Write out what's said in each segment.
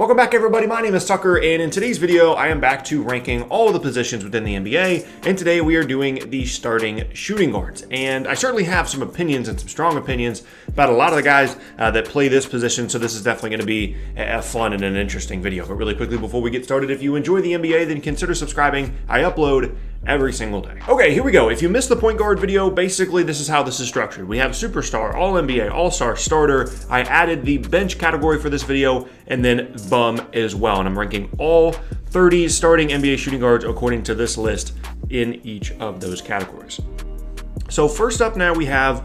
Welcome back, everybody. My name is Tucker, and in today's video, I am back to ranking all of the positions within the NBA, and today we are doing the starting shooting guards. And I certainly have some opinions and some strong opinions about a lot of the guys that play this position, so this is definitely going to be a fun and an interesting video. But really quickly, before we get started, if you enjoy the NBA, then consider subscribing. I upload every single day. Okay, here we go. If you missed the point guard video, basically this is how this is structured. We have superstar, all NBA, all-star, starter. I added the bench category for this video, and then bum as well. And I'm ranking all 30 starting NBA shooting guards according to this list in each of those categories. So first up now we have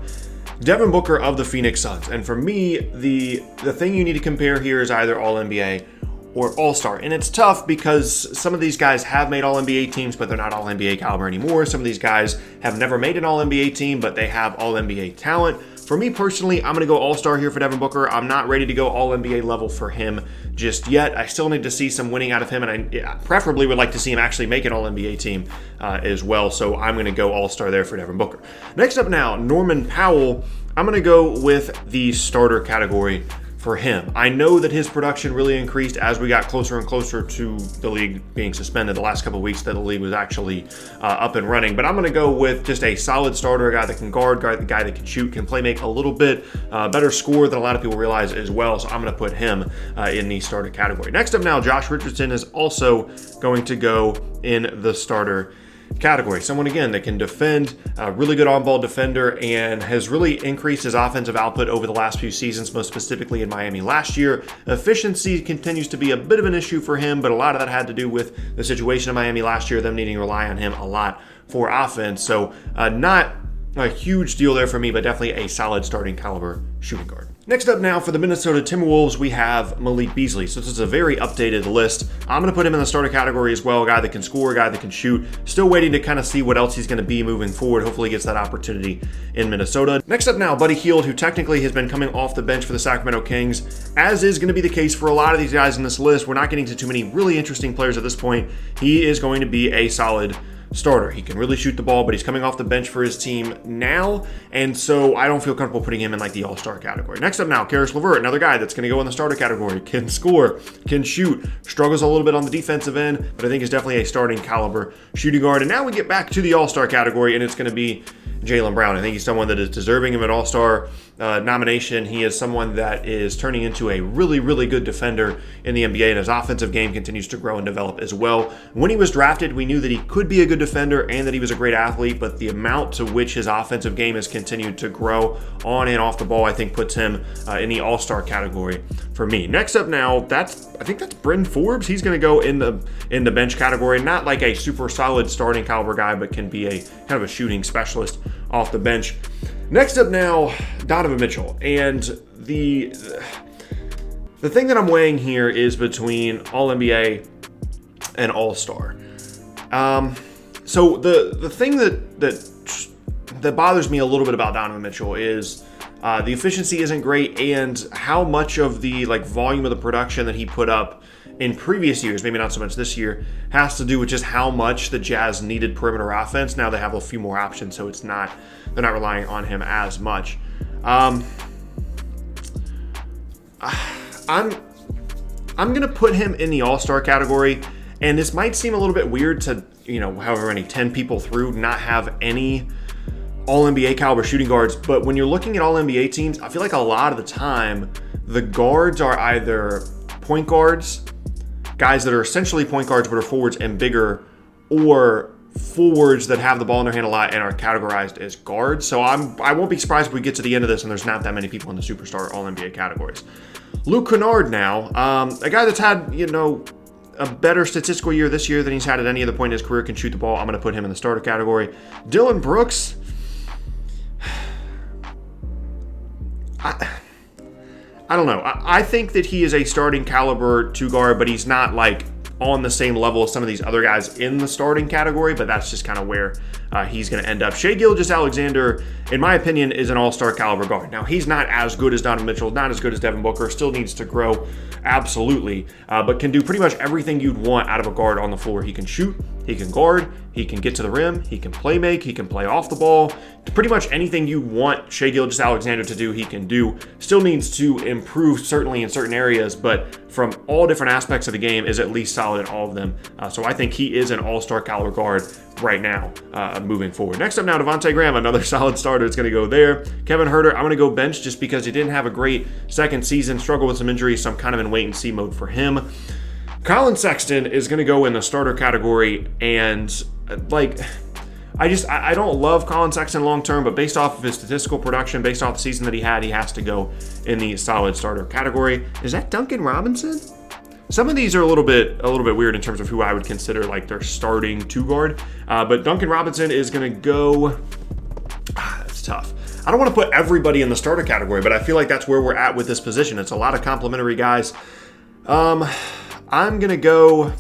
Devin Booker of the Phoenix Suns. And for me, the thing you need to compare here is either all NBA or all-star. And it's tough because some of these guys have made all-NBA teams, but they're not all-NBA caliber anymore. Some of these guys have never made an all-NBA team, but they have all-NBA talent. For me personally, I'm going to go all-star here for Devin Booker. I'm not ready to go all-NBA level for him just yet. I still need to see some winning out of him, and I preferably would like to see him actually make an all-NBA team as well. So I'm going to go all-star there for Devin Booker. Next up now, Norman Powell. I'm going to go with the starter category for him. I know that his production really increased as we got closer and closer to the league being suspended. The last couple of weeks that the league was actually up and running, but I'm going to go with just a solid starter, a guy that can guard, the guy that can shoot, can play make a little bit better score than a lot of people realize as well. So I'm going to put him in the starter category. Next up now, Josh Richardson is also going to go in the starter category. Someone, again, that can defend, a really good on-ball defender, and has really increased his offensive output over the last few seasons, most specifically in Miami last year. Efficiency continues to be a bit of an issue for him, but a lot of that had to do with the situation in Miami last year, them needing to rely on him a lot for offense. So not a huge deal there for me, but definitely a solid starting caliber shooting guard. Next up now for the Minnesota Timberwolves, we have Malik Beasley. So this is a very updated list. I'm going to put him in the starter category as well, a guy that can score, a guy that can shoot. Still waiting to kind of see what else he's going to be moving forward. Hopefully he gets that opportunity in Minnesota. Next up now, Buddy Hield, who technically has been coming off the bench for the Sacramento Kings, as is going to be the case for a lot of these guys in this list. We're not getting to too many really interesting players at this point. He is going to be a solid starter. He can really shoot the ball, but he's coming off the bench for his team now, and so I don't feel comfortable putting him in like the all-star category. Next up now, Karis LeVert, another guy that's going to go in the starter category. Can score, can shoot, struggles a little bit on the defensive end, but I think is definitely a starting caliber shooting guard. And now we get back to the all-star category, and it's going to be Jaylen Brown. I think he's someone that is deserving of an all-star nomination. He is someone that is turning into a really, really good defender in the NBA, and his offensive game continues to grow and develop as well. When he was drafted, we knew that he could be a good defender and that he was a great athlete, but the amount to which his offensive game has continued to grow on and off the ball, I think puts him in the all-star category for me. Next up now, I think that's Bryn Forbes. He's going to go in the bench category. Not like a super solid starting caliber guy, but can be a kind of a shooting specialist off the bench. Next up now, Donovan Mitchell. And the thing that I'm weighing here is between All-NBA and All-Star. So the thing that bothers me a little bit about Donovan Mitchell is the efficiency isn't great, and how much of the volume of the production that he put up in previous years, maybe not so much this year, has to do with just how much the Jazz needed perimeter offense. Now they have a few more options, so they're not relying on him as much. I'm gonna put him in the all-star category, and this might seem a little bit weird to, however many 10 people through not have any all-NBA caliber shooting guards, but when you're looking at all-NBA teams, I feel like a lot of the time the guards are either point guards, guys that are essentially point guards but are forwards and bigger, or forwards that have the ball in their hand a lot and are categorized as guards. So I won't be surprised if we get to the end of this and there's not that many people in the superstar all-NBA categories. Luke Kennard now, a guy that's had, a better statistical year this year than he's had at any other point in his career, can shoot the ball. I'm going to put him in the starter category. Dylan Brooks, I don't know. I think that he is a starting caliber two guard, but he's not on the same level as some of these other guys in the starting category, but that's just kind of where he's going to end up. Shai Gilgeous-Alexander, in my opinion, is an all-star caliber guard. Now, he's not as good as Donovan Mitchell, not as good as Devin Booker, still needs to grow, absolutely, but can do pretty much everything you'd want out of a guard on the floor. He can shoot, he can guard, he can get to the rim, he can play make, he can play off the ball. Pretty much anything you want Shai Gilgeous-Alexander to do, he can do. Still needs to improve, certainly in certain areas, but from all different aspects of the game is at least solid in all of them. So I think he is an all-star caliber guard right now, moving forward. Next up now, Devontae Graham, another solid starter. It's going to go there. Kevin Huerter, I'm going to go bench just because he didn't have a great second season, struggled with some injuries, so I'm kind of in wait-and-see mode for him. Colin Sexton is going to go in the starter category, and I don't love Colin Sexton long-term, but based off of his statistical production, based off the season that he had, he has to go in the solid starter category. Is that Duncan Robinson? Some of these are a little bit weird in terms of who I would consider like their starting two guard, but Duncan Robinson is going to go. That's tough. I don't want to put everybody in the starter category, but I feel like that's where we're at with this position. It's a lot of complimentary guys. I'm going to go.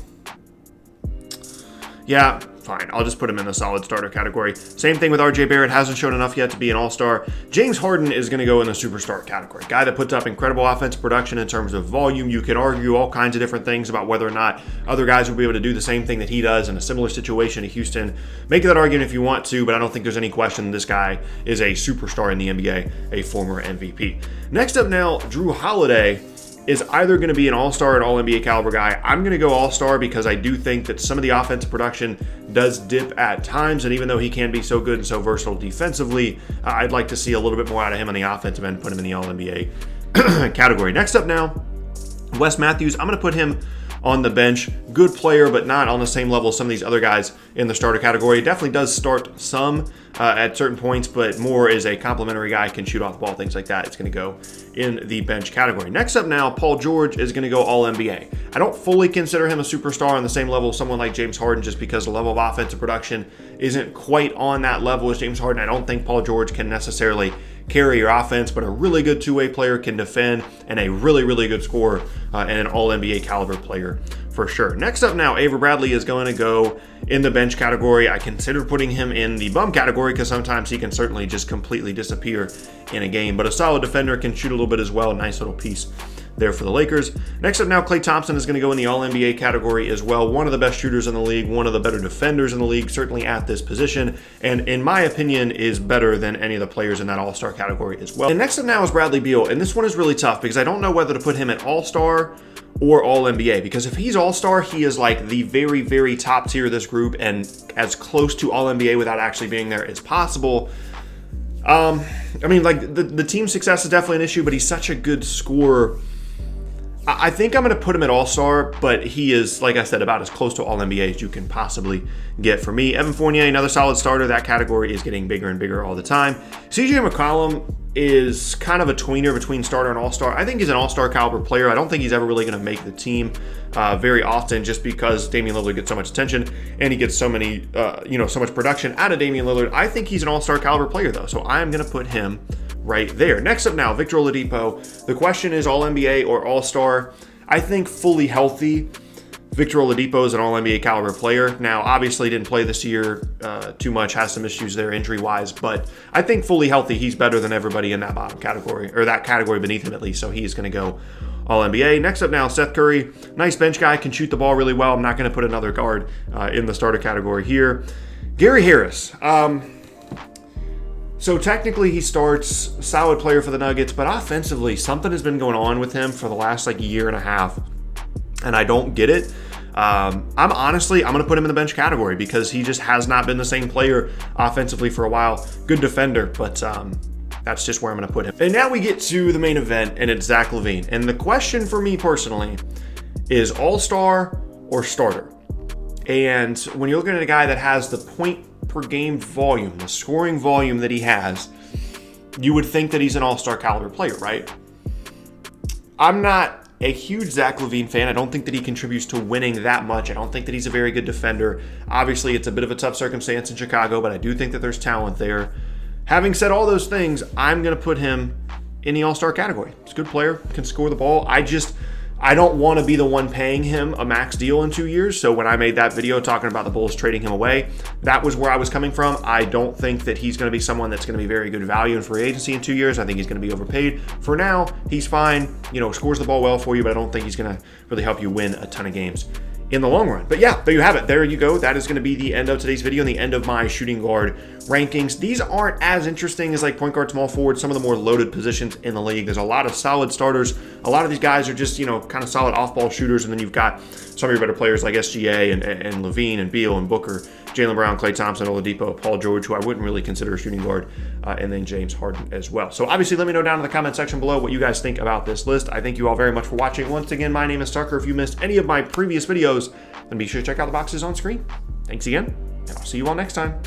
Yeah, fine. I'll just put him in the solid starter category. Same thing with RJ Barrett. Hasn't shown enough yet to be an all-star. James Harden is going to go in the superstar category. Guy that puts up incredible offensive production in terms of volume. You can argue all kinds of different things about whether or not other guys will be able to do the same thing that he does in a similar situation to Houston. Make that argument if you want to, but I don't think there's any question this guy is a superstar in the NBA, a former MVP. Next up now, Drew Holiday is either going to be an all-star or an all-NBA caliber guy. I'm going to go all-star because I do think that some of the offensive production does dip at times, and even though he can be so good and so versatile defensively, I'd like to see a little bit more out of him on the offensive end, put him in the all-NBA category. Next up now, Wes Matthews. I'm going to put him on the bench. Good player, but not on the same level as some of these other guys in the starter category. Definitely does start some at certain points, but more is a complimentary guy, can shoot off the ball, things like that. It's going to go in the bench category. Next up now, Paul George is going to go all-NBA. I don't fully consider him a superstar on the same level as someone like James Harden just because the level of offensive production isn't quite on that level as James Harden. I don't think Paul George can necessarily carry your offense, but a really good two-way player, can defend, and a really, really good scorer and an all-NBA caliber player for sure. Next up now, Avery Bradley is going to go in the bench category. I considered putting him in the bum category because sometimes he can certainly just completely disappear in a game, but a solid defender, can shoot a little bit as well. Nice little piece there for the Lakers. Next up now, Klay Thompson is going to go in the all-NBA category as well. One of the best shooters in the league, one of the better defenders in the league, certainly at this position, and in my opinion is better than any of the players in that all-star category as well. And next up now is Bradley Beal, and this one is really tough because I don't know whether to put him at all-star or all-NBA, because if he's all-star, he is like the very, very top tier of this group and as close to all-NBA without actually being there as possible. I mean, like, the team success is definitely an issue, but he's such a good scorer. I think I'm going to put him at all-star, but he is, like I said, about as close to all-NBA as you can possibly get for me. Evan Fournier, another solid starter. That category is getting bigger and bigger all the time. CJ McCollum is kind of a tweener between starter and all-star. I think he's an all-star caliber player. I don't think he's ever really going to make the team very often just because Damian Lillard gets so much attention and he gets so many, so much production out of Damian Lillard. I think he's an all-star caliber player, though, so I'm going to put him right there. Next up now, Victor Oladipo. The question is all-NBA or all-star. I think fully healthy, Victor Oladipo is an all-NBA caliber player. Now, obviously didn't play this year too much, has some issues there injury-wise, but I think fully healthy, he's better than everybody in that bottom category, or that category beneath him at least, so he's going to go all-NBA. Next up now, Seth Curry. Nice bench guy, can shoot the ball really well. I'm not going to put another guard in the starter category here. Gary Harris. So technically he starts, solid player for the Nuggets, but offensively something has been going on with him for the last year and a half, and I don't get it. I'm going to put him in the bench category because he just has not been the same player offensively for a while. Good defender, but that's just where I'm going to put him. And now we get to the main event, and it's Zach Lavine. And the question for me personally is all-star or starter. And when you're looking at a guy that has the point per game volume, the scoring volume that he has, you would think that he's an all-star caliber player, right? I'm not a huge Zach Lavine fan. I don't think that he contributes to winning that much. I don't think that he's a very good defender. Obviously, it's a bit of a tough circumstance in Chicago, but I do think that there's talent there. Having said all those things, I'm going to put him in the all-star category. He's a good player, can score the ball. I don't want to be the one paying him a max deal in 2 years. So when I made that video talking about the Bulls trading him away, that was where I was coming from. I don't think that he's going to be someone that's going to be very good value in free agency in 2 years. I think he's going to be overpaid. For now, he's fine. Scores the ball well for you, but I don't think he's going to really help you win a ton of games in the long run. But yeah, there you have it. There you go. That is going to be the end of today's video and the end of my shooting guard rankings. These aren't as interesting as like point guard, small forward, some of the more loaded positions in the league. There's a lot of solid starters. A lot of these guys are just, kind of solid off-ball shooters. And then you've got some of your better players like SGA and Lavine and Beal and Booker, Jaylen Brown, Klay Thompson, Oladipo, Paul George, who I wouldn't really consider a shooting guard, and then James Harden as well. So obviously, let me know down in the comment section below what you guys think about this list. I thank you all very much for watching. Once again, my name is Tucker. If you missed any of my previous videos, then be sure to check out the boxes on screen. Thanks again, and I'll see you all next time.